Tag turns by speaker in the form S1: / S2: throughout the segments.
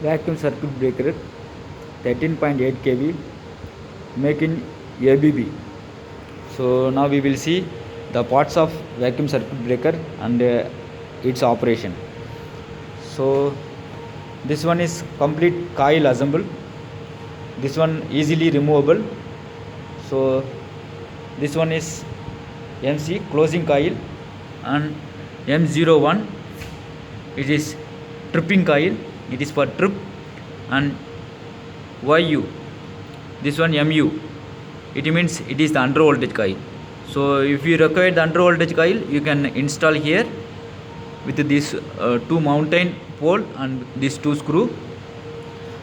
S1: vacuum circuit breaker 13.8 kV make in ABB. So now we will see the parts of vacuum circuit breaker and its operation. So this one is complete coil assemble, this one easily removable. So this one is MC closing coil, and M01 it is tripping coil, it is for trip, and YU this one MU, it means it is the under voltage coil. So if you require the under voltage coil, you can install here with this two mountain pole and these two screw,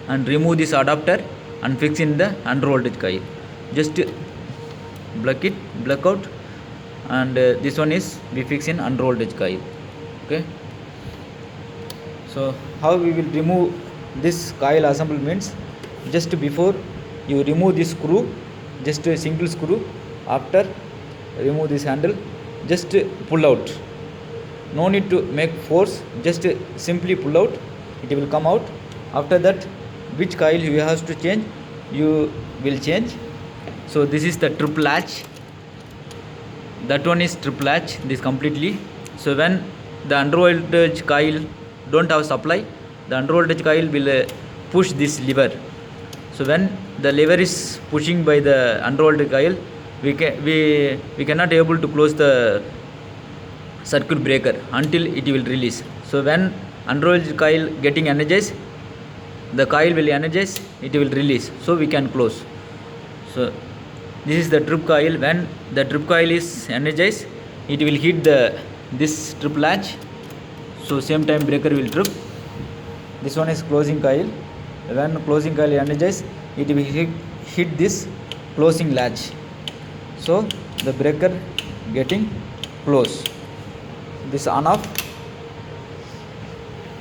S1: and remove this adapter and fix in the under voltage coil. Just block out, and this one is we fix in under voltage coil. Okay, so how we will remove this coil assemble means, just before you remove this screw, just a single screw, after remove this handle, just pull out, no need to make force, just simply pull out, it will come out. After that, which coil you have to change, you will change. So this is the trip latch, that one is trip latch, this completely. So when the under voltage coil don't have supply, the under voltage coil will push this lever. So when the lever is pushing by the under voltage coil, we cannot able to close the circuit breaker until it will release. So when under voltage coil getting energized, the coil will energize, it will release, so we can close. So this is the trip coil. When the trip coil is energized, it will hit this trip latch, so same time breaker will trip. This one is closing coil. When closing coil energized, it will hit this closing latch, so the breaker getting closed. This on off.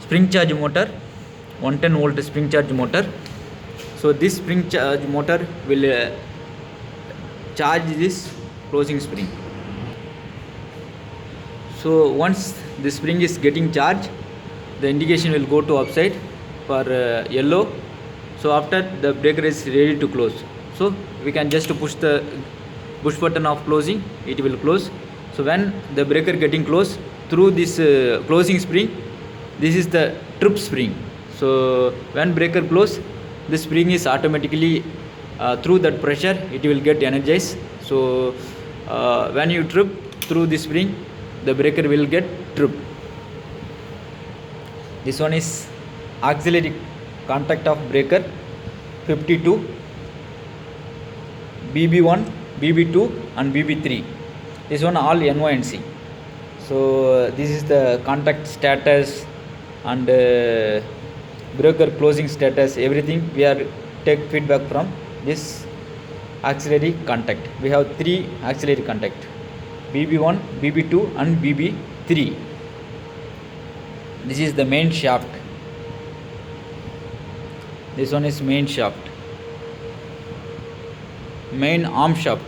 S1: Spring charge motor, 110 volt spring charge motor. So this spring charge motor will charge this closing spring. So once the spring is getting charged, the indication will go to upside for yellow. So after the breaker is ready to close, so we can just push the push button of closing, it will close. So when the breaker getting close through this closing spring, this is the trip spring. So when breaker close, the spring is automatically through that pressure it will get energized. So when you trip through the spring, the breaker will get tripped. This one is auxiliary contact of breaker 52, BB1, BB2 and BB3. This one all NYNC. So this is the contact status and breaker closing status, everything we are take feedback from this auxiliary contact. We have 3 auxiliary contact, BB1, BB2 and BB3. This is the main shaft. This one is main shaft, main arm shaft.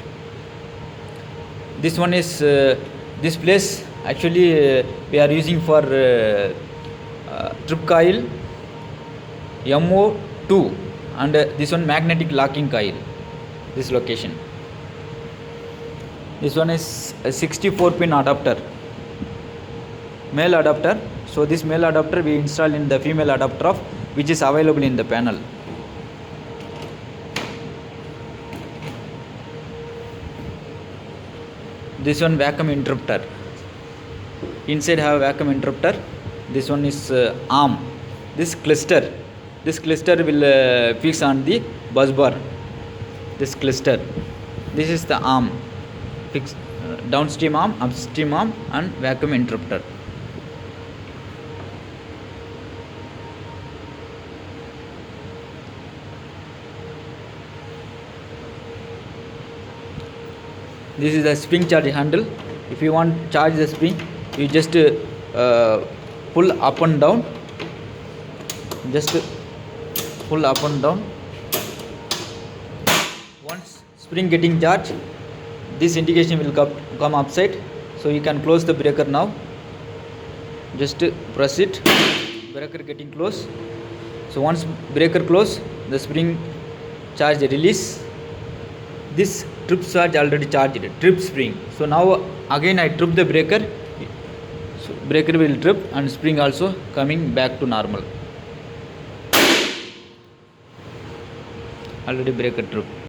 S1: This one is this place actually we are using for trip coil MO2, and this one magnetic locking coil, this location. This one is a 64 pin adapter, male adapter. So this male adapter we install in the female adapter of which is available in the panel. This one vacuum interrupter, inside have vacuum interrupter. This one is arm. This cluster will fix on the bus bar. This cluster, this is the arm, fix downstream arm, upstream arm and vacuum interrupter. This is the spring charge handle. If you want to charge the spring, you just pull up and down, just pull up and down. Once spring getting charged, this indication will come upside, so you can close the breaker now. Just press it, breaker getting close. So once breaker close, the spring charge release. This trip charge already charged, trip spring. So now again I trip the breaker, so breaker will trip and spring also coming back to normal. Already breaker trip.